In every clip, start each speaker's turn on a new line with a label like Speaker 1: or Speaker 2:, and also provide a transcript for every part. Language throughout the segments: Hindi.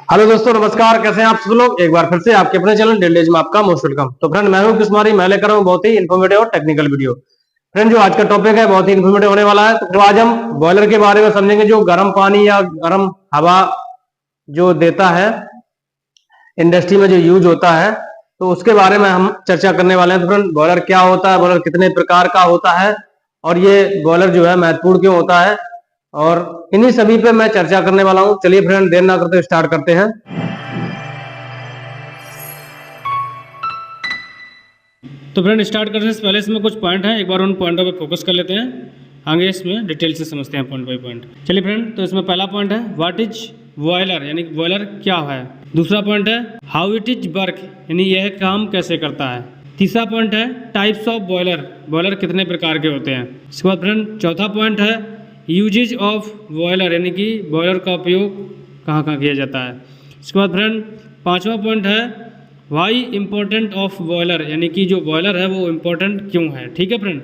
Speaker 1: हेलो दोस्तों, नमस्कार। कैसे हैं आप सब लोग? एक बार फिर से आपके अपने चैनल डेली एज में आपका मोस्ट वेलकम। तो फ्रेंड, मैं हूं कुमारी। मैं लेकर आऊं बहुत ही इन्फॉर्मेटिव और टेक्निकल वीडियो। फ्रेंड, जो आज का टॉपिक है बहुत ही इन्फॉर्मेटिव होने वाला है। तो आज हम बॉयलर के बारे में समझेंगे, जो गर्म पानी या गर्म हवा जो देता है इंडस्ट्री में, जो यूज होता है, तो उसके बारे में हम चर्चा करने वाले हैं। तो फ्रेंड, बॉयलर क्या होता है, बॉयलर कितने प्रकार का होता है, और ये बॉयलर जो है महत्वपूर्ण क्यों होता है, और इन्हीं सभी पे मैं चर्चा करने वाला हूं। चलिए फ्रेंड, देर ना करते स्टार्ट करते हैं।
Speaker 2: तो फ्रेंड, स्टार्ट करने से पहले इसमें कुछ पॉइंट हैं, एक बार उन पॉइंटों पे फोकस कर लेते हैं, आगे इसमें डिटेल से समझते हैं पॉइंट बाई पॉइंट। चलिए फ्रेंड, तो इसमें पहला पॉइंट है व्हाट इज बॉयलर, यानी बॉयलर क्या है। दूसरा पॉइंट है हाउ इट इज वर्क, यानी यह काम कैसे करता है। तीसरा पॉइंट है टाइप्स ऑफ बॉयलर, बॉयलर कितने प्रकार के होते हैं। इसके बाद फ्रेंड चौथा पॉइंट है यूजेज ऑफ बॉयलर, यानी कि बॉयलर का उपयोग कहाँ कहाँ किया जाता है। इसके बाद फ्रेंड पाँचवा पॉइंट है वाई इम्पोर्टेंट ऑफ बॉयलर, यानी कि जो बॉयलर है वो इम्पोर्टेंट क्यों है। ठीक है फ्रेंड,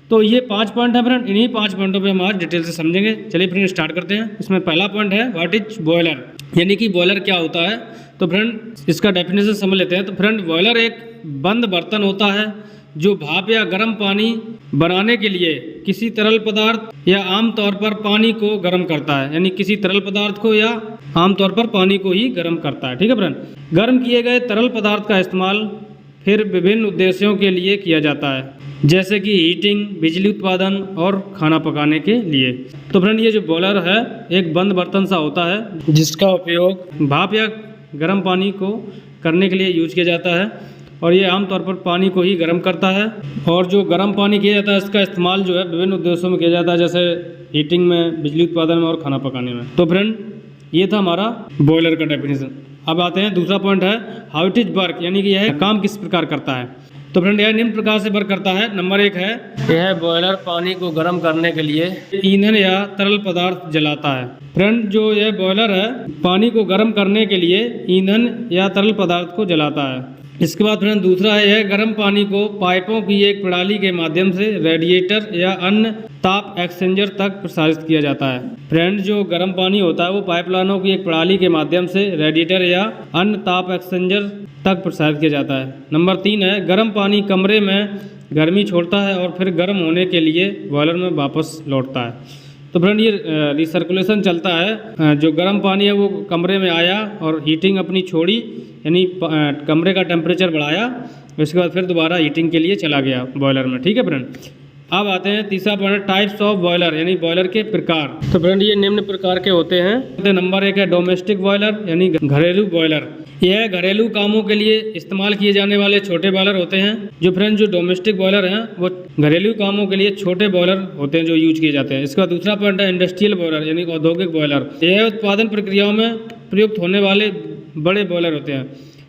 Speaker 2: तो ये 5 पॉइंट है फ्रेंड, इन्हीं 5 पॉइंटों पे हम आज डिटेल से समझेंगे। चलिए फ्रेंड स्टार्ट करते हैं। इसमें पहला पॉइंट है व्हाट इज बॉयलर, यानी कि बॉयलर क्या होता है। तो फ्रेंड इसका डेफिनेशन समझ लेते हैं। तो फ्रेंड बॉयलर एक बंद बर्तन होता है जो भाप या गर्म पानी बनाने के लिए किसी तरल पदार्थ या आमतौर पर पानी को गर्म करता है, यानी किसी तरल पदार्थ को या आमतौर पर पानी को ही गर्म करता है। ठीक है फ्रेंड, गर्म किए गए तरल पदार्थ का इस्तेमाल फिर विभिन्न उद्देश्यों के लिए किया जाता है, जैसे कि हीटिंग, बिजली उत्पादन और खाना पकाने के लिए। तो फ्रेंड ये जो बॉयलर है एक बंद बर्तन सा होता है जिसका उपयोग भाप या गर्म पानी को करने के लिए यूज किया जाता है, और ये आमतौर पर पानी को ही गर्म करता है। और जो गर्म पानी किया जाता है इसका इस्तेमाल जो है विभिन्न उद्देश्यों में किया जाता है, जैसे हीटिंग में, बिजली उत्पादन में और खाना पकाने में। तो फ्रेंड ये था हमारा बॉयलर का डेफिनेशन। अब आते हैं दूसरा पॉइंट है हाउ इट इज वर्क, यानी कि यह काम किस प्रकार करता है। तो फ्रेंड यह निम्न प्रकार से वर्क करता है। नंबर 1 है यह बॉयलर पानी को गर्म करने के लिए ईंधन या तरल पदार्थ जलाता है। फ्रेंड जो यह बॉयलर है पानी को गर्म करने के लिए ईंधन या तरल पदार्थ को जलाता है। इसके बाद फ्रेंड दूसरा है यह गर्म पानी को पाइपों की एक प्रणाली के माध्यम से रेडिएटर या अन्य ताप एक्सचेंजर तक प्रसारित किया जाता है। फ्रेंड जो गर्म पानी होता है वो पाइपलाइनों की एक प्रणाली के माध्यम से रेडिएटर या अन्य ताप एक्सचेंजर तक प्रसारित किया जाता है। नंबर 3 है गर्म पानी कमरे में गर्मी छोड़ता है और फिर गर्म होने के लिए बॉयलर में वापस लौटता है। तो फ्रेंड ये रिसर्कुलेशन चलता है, जो गर्म पानी है वो कमरे में आया और हीटिंग अपनी छोड़ी, यानी कमरे का टेम्परेचर बढ़ाया, उसके बाद फिर दोबारा हीटिंग के लिए चला गया बॉयलर में। ठीक है फ्रेंड, अब आते हैं तीसरा पॉइंट टाइप्स ऑफ बॉयलर, यानी बॉयलर के प्रकार। तो फ्रेंड ये निम्न प्रकार के होते हैं। नंबर 1 है डोमेस्टिक बॉयलर, यानी घरेलू बॉयलर। यह घरेलू कामों के लिए इस्तेमाल किए जाने वाले छोटे बॉयलर होते हैं। जो फ्रेंड जो डोमेस्टिक बॉयलर हैं वो घरेलू कामों के लिए छोटे बॉयलर होते हैं जो यूज किए जाते हैं। इसका दूसरा पॉइंट है इंडस्ट्रियल बॉयलर, यानी औद्योगिक बॉयलर। यह उत्पादन प्रक्रियाओं में प्रयुक्त होने वाले बड़े बॉयलर होते हैं।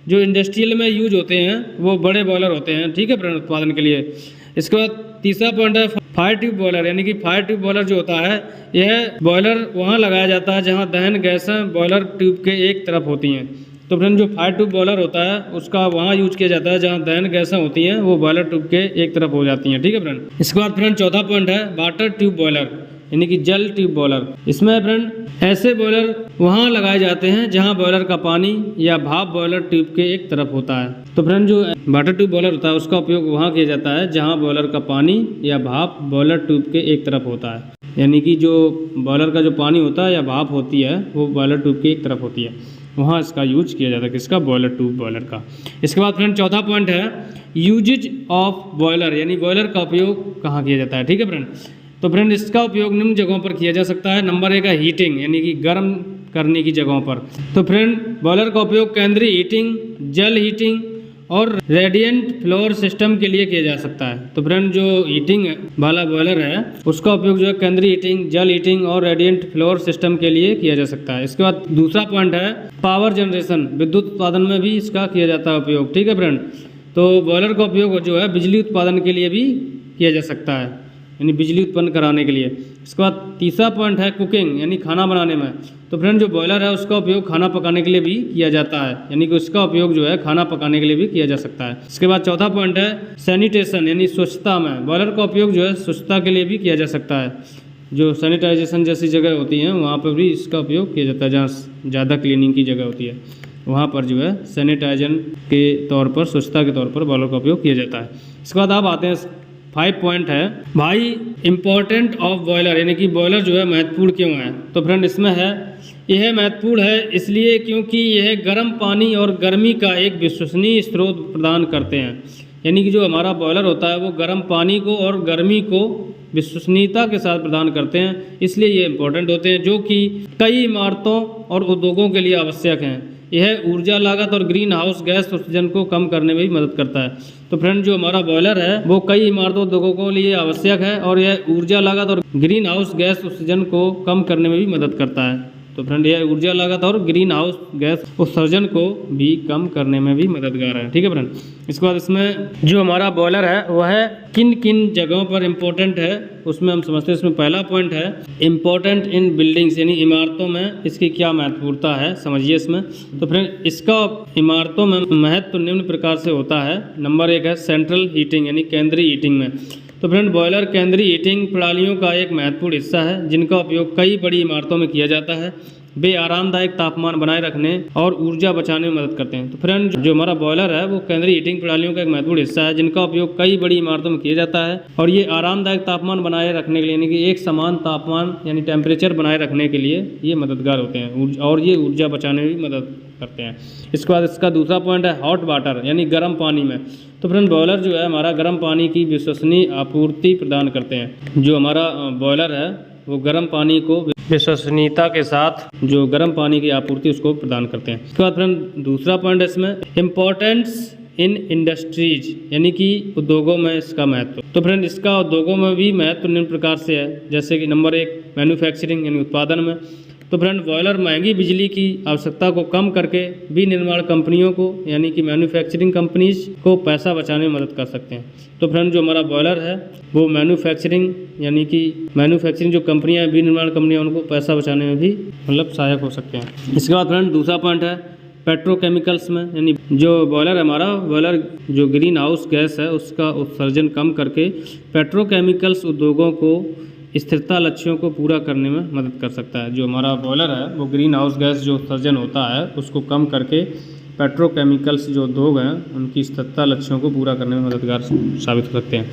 Speaker 2: जो इंडस्ट्रियल में यूज होते हैं वो बड़े बॉयलर होते हैं। ठीक है फ्रेंड, उत्पादन के लिए। इसके बाद तीसरा पॉइंट है फायर ट्यूब बॉयलर, यानी कि फायर ट्यूब बॉयलर जो होता है यह बॉयलर वहाँ लगाया जाता है जहाँ दहन गैसें बॉयलर ट्यूब के एक तरफ होती हैं। तो फ्रेंड जो फायर ट्यूब बॉयलर होता है उसका वहाँ यूज किया जाता है जहाँ दहन गैसें होती हैं वो बॉयलर ट्यूब के एक तरफ हो जाती हैं। ठीक है फ्रेंड, इसके बाद फ्रेंड चौथा पॉइंट है वाटर ट्यूब बॉयलर, यानी कि जल ट्यूब बॉयलर। इसमें फ्रेंड ऐसे बॉयलर वहाँ लगाए जाते हैं जहाँ बॉयलर का पानी या भाप बॉयलर ट्यूब के एक तरफ होता है। तो फ्रेंड जो वाटर ट्यूब बॉयलर होता है उसका उपयोग वहाँ किया जाता है जहाँ बॉयलर का पानी या भाप बॉयलर ट्यूब के एक तरफ होता है, यानी कि जो बॉयलर का जो पानी होता है या भाप होती है वो बॉयलर ट्यूब के एक तरफ होती है, वहाँ इसका यूज किया जाता है, किसका, बॉयलर ट्यूब बॉयलर का। इसके बाद फ्रेंड चौथा पॉइंट है यूजेज ऑफ बॉयलर, यानी बॉयलर का उपयोग कहाँ किया जाता है। ठीक है फ्रेंड, तो फ्रेंड इसका उपयोग निम्न जगहों पर किया जा सकता है। नंबर 1 है हीटिंग, यानी कि गर्म करने की जगहों पर। तो फ्रेंड बॉयलर का उपयोग केंद्रीय हीटिंग, जल हीटिंग और रेडिएंट फ्लोर सिस्टम के लिए किया जा सकता है। तो फ्रेंड जो हीटिंग वाला बॉयलर है उसका उपयोग जो है केंद्रीय हीटिंग, जल हीटिंग और रेडिएंट फ्लोर सिस्टम के लिए किया जा सकता है। इसके बाद दूसरा पॉइंट है पावर जनरेशन, विद्युत उत्पादन में भी इसका किया जाता है उपयोग। ठीक है फ्रेंड, तो बॉयलर का उपयोग जो है बिजली उत्पादन के लिए भी किया जा सकता है, यानी बिजली उत्पन्न कराने के लिए। इसके बाद तीसरा पॉइंट है कुकिंग, यानी खाना बनाने में। तो फ्रेंड जो बॉयलर है उसका उपयोग खाना पकाने के लिए भी किया जाता है, यानी कि उसका उपयोग जो है खाना पकाने के लिए भी किया जा सकता है। इसके बाद चौथा पॉइंट है सैनिटेशन, यानी स्वच्छता में। बॉयलर का उपयोग जो है स्वच्छता के लिए भी किया जा सकता है। जो सैनिटाइजेशन जैसी जगह होती हैं वहाँ पर भी इसका उपयोग किया जाता है। जहाँ ज़्यादा क्लीनिंग की जगह होती है वहाँ पर जो है सैनिटाइजन के तौर पर, स्वच्छता के तौर पर बॉयलर का उपयोग किया जाता है। इसके बाद आप आते हैं 5 पॉइंट है भाई इम्पोर्टेंट ऑफ बॉयलर, यानी कि बॉयलर जो है महत्वपूर्ण क्यों है। तो फ्रेंड इसमें है, यह महत्वपूर्ण है इसलिए क्योंकि यह गर्म पानी और गर्मी का एक विश्वसनीय स्रोत प्रदान करते हैं। यानी कि जो हमारा बॉयलर होता है वो गर्म पानी को और गर्मी को विश्वसनीयता के साथ प्रदान करते हैं, इसलिए ये इम्पोर्टेंट होते हैं, जो कि कई इमारतों और उद्योगों के लिए आवश्यक हैं। यह ऊर्जा लागत और ग्रीन हाउस गैस उत्सर्जन को कम करने में भी मदद करता है। तो फ्रेंड जो हमारा बॉयलर है वो कई इमारतों उद्योगों के लिए आवश्यक है और यह ऊर्जा लागत और ग्रीन हाउस गैस उत्सर्जन को कम करने में भी मदद करता है। तो फ्रेंड यह ऊर्जा लागत और ग्रीन हाउस गैस उत्सर्जन को भी कम करने में भी मददगार है। ठीक है फ्रेंड, इसके बाद इसमें जो हमारा बॉयलर है वह किन किन जगहों पर इम्पोर्टेंट है उसमें हम समझते हैं। इसमें पहला पॉइंट है इम्पोर्टेंट इन बिल्डिंग्स, यानी इमारतों में इसकी क्या महत्वपूर्णता है समझिए इसमें। तो फ्रेंड इसका इमारतों में महत्व निम्न प्रकार से होता है। नंबर 1 है सेंट्रल हीटिंग, यानी केंद्रीय हीटिंग में। तो फ्रेंड बॉयलर केंद्रीय हीटिंग प्रणालियों का एक महत्वपूर्ण हिस्सा है जिनका उपयोग कई बड़ी इमारतों में किया जाता है। वे आरामदायक तापमान बनाए रखने और ऊर्जा बचाने में मदद करते हैं। तो फ्रेंड जो हमारा बॉयलर है वो केंद्रीय हीटिंग प्रणालियों का एक महत्वपूर्ण हिस्सा है जिनका उपयोग कई बड़ी इमारतों में किया जाता है और ये आरामदायक तापमान बनाए रखने के लिए, यानी कि एक समान तापमान यानी टेम्परेचर बनाए रखने के लिए ये मददगार होते हैं और ये ऊर्जा बचाने में भी मदद करते हैं। इसके बाद इसका दूसरा पॉइंट है हॉट वाटर, यानी गर्म पानी में। तो फ्रेंड बॉयलर जो है हमारा गर्म पानी की विश्वसनीय आपूर्ति प्रदान करते हैं। जो हमारा बॉयलर है वो गर्म पानी को विश्वसनीयता के साथ जो गर्म पानी की आपूर्ति उसको प्रदान करते हैं। इसके बाद फ्रेंड दूसरा पॉइंट है इसमें इम्पोर्टेंस इन इंडस्ट्रीज, यानी कि उद्योगों में इसका महत्व। तो फ्रेंड इसका उद्योगों में भी महत्व निम्न प्रकार से है, जैसे कि नंबर 1 मैन्युफैक्चरिंग यानी उत्पादन में। तो फ्रेंड बॉयलर महंगी बिजली की आवश्यकता को कम करके विनिर्माण कंपनियों को, यानी कि मैन्युफैक्चरिंग कंपनीज को पैसा बचाने में मदद कर सकते हैं। तो फ्रेंड जो हमारा बॉयलर है वो मैन्युफैक्चरिंग, यानी कि मैन्युफैक्चरिंग जो कंपनियां हैं, विनिर्माण कंपनियां, उनको पैसा बचाने में भी मतलब सहायक हो सकते हैं। इसके बाद फ्रेंड दूसरा पॉइंट है पेट्रोकेमिकल्स में, यानी जो बॉयलर है हमारा बॉयलर जो ग्रीन हाउस गैस है उसका उत्सर्जन कम करके पेट्रोकेमिकल्स उद्योगों को स्थिरता लक्ष्यों को पूरा करने में मदद कर सकता है। जो हमारा बॉयलर है वो ग्रीन हाउस गैस जो उत्सर्जन होता है उसको कम करके पेट्रोकेमिकल्स जो उद्योग हैं उनकी स्थिरता लक्ष्यों को पूरा करने में मददगार साबित हो सकते हैं।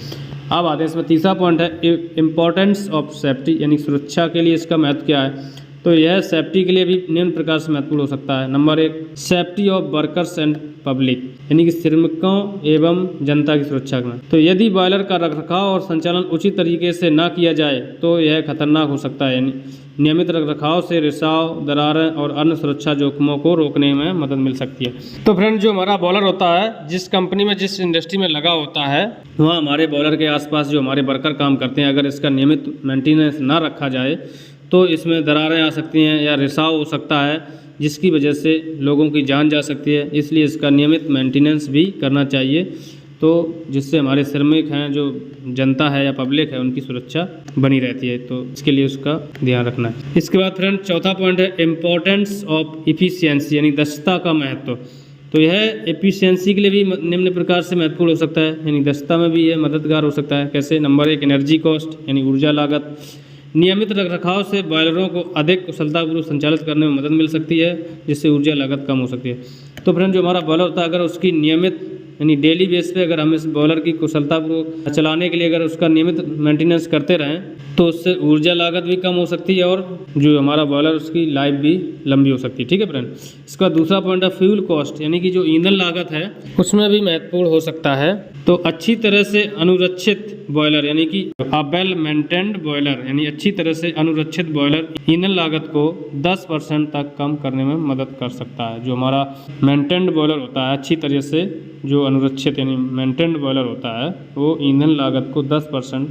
Speaker 2: अब आते हैं इसमें तीसरा पॉइंट है इम्पोर्टेंस ऑफ सेफ्टी, यानी सुरक्षा के लिए इसका महत्व क्या है। तो यह सेफ्टी के लिए भी निम्न प्रकार से महत्वपूर्ण हो सकता है। Number 1 safety of workers and public, यानी कि श्रमिकों एवं जनता की सुरक्षा में। तो यदि बॉयलर का रखरखाव और संचालन उचित तरीके से न किया जाए तो यह खतरनाक हो सकता है। यानी नियमित रखरखाव से रिसाव, दरारें और अन्य सुरक्षा जोखिमों को रोकने में मदद मिल सकती है। तो फ्रेंड जो हमारा बॉयलर होता है जिस कंपनी में जिस इंडस्ट्री में लगा होता है वहाँ हमारे बॉयलर के आसपास जो हमारे वर्कर काम करते हैं, अगर इसका नियमित मेंटेनेंस ना रखा जाए तो इसमें दरारें आ सकती हैं या रिसाव हो सकता है जिसकी वजह से लोगों की जान जा सकती है। इसलिए इसका नियमित मेंटेनेंस भी करना चाहिए, तो जिससे हमारे श्रमिक हैं, जो जनता है या पब्लिक है, उनकी सुरक्षा बनी रहती है। तो इसके लिए उसका ध्यान रखना है। इसके बाद फ्रेंड चौथा पॉइंट है इम्पोर्टेंस ऑफ इफिशियंसी, यानी दक्षता का महत्व। तो यह एफिशिएंसी के लिए भी निम्न प्रकार से महत्वपूर्ण हो सकता है, यानी दक्षता में भी यह मददगार हो सकता है। कैसे? नंबर 1 एनर्जी कॉस्ट, यानी ऊर्जा लागत। नियमित रखरखाव से बॉयलरों को अधिक कुशलतापूर्वक संचालित करने में मदद मिल सकती है, जिससे ऊर्जा लागत कम हो सकती है। तो फ्रेंड जो हमारा बॉयलर होता है अगर उसकी नियमित यानी डेली बेस पे अगर हम इस बॉयलर की कुशलतापूर्वक चलाने के लिए अगर उसका नियमित मेंटेनेंस करते रहें तो उससे ऊर्जा लागत भी कम हो सकती है और जो हमारा बॉयलर उसकी लाइफ भी लंबी हो सकती है। ठीक है फ्रेंड। इसका दूसरा पॉइंट है फ्यूल कॉस्ट, यानी कि जो ईंधन लागत है उसमें भी महत्वपूर्ण हो सकता है। तो अच्छी तरह से अनुरक्षित बॉयलर, यानी कि वेल मेंटेन्ड बॉयलर, यानी अच्छी तरह से अनुरक्षित बॉयलर ईंधन लागत को 10% तक कम करने में मदद कर सकता है। जो हमारा मेंटेन्ड बॉयलर होता है, अच्छी तरह से जो अनुरक्षित यानी मेंटेन्ड बॉयलर होता है, वो ईंधन लागत को 10%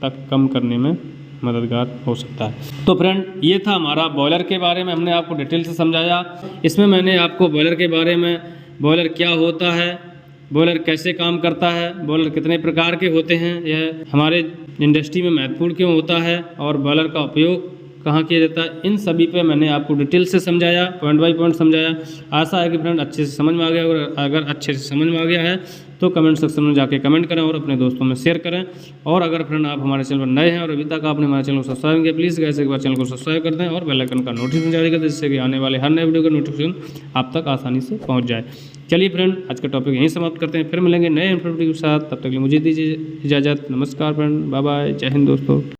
Speaker 2: तक कम करने में मददगार हो सकता है। तो फ्रेंड ये था हमारा बॉयलर के बारे में, हमने आपको डिटेल से समझाया। इसमें मैंने आपको बॉयलर के बारे में, बॉयलर क्या होता है, बॉयलर कैसे काम करता है, बॉयलर कितने प्रकार के होते हैं, यह हमारे इंडस्ट्री में महत्वपूर्ण क्यों होता है और बॉयलर का उपयोग कहाँ किया जाता है, इन सभी पे मैंने आपको डिटेल से समझाया, पॉइंट बाय पॉइंट समझाया। आशा है कि फ्रेंड अच्छे से समझ में आ गया, और अगर अच्छे से समझ में आ गया है तो कमेंट सेक्शन में जाके कमेंट करें और अपने दोस्तों में शेयर करें। और अगर फ्रेंड आप हमारे चैनल पर नए हैं और अभी तक आपने हमारे चैनल को सब्सक्राइब किया, प्लीज़ गाइस एक बार चैनल को सब्सक्राइब कर दें और बेल आइकन का नोटिफिकेशन जारी कर दें, जिससे कि आने वाले हर नए वीडियो का नोटिफिकेशन आप तक आसानी से पहुँच जाए। चलिए फ्रेंड, आज का टॉपिक यहीं समाप्त करते हैं, फिर मिलेंगे नए इन्फॉर्मेटिव के साथ। तब तक के लिए मुझे दीजिए इजाज़त। नमस्कार फ्रेंड, बाय बाय, जय हिंद दोस्तों।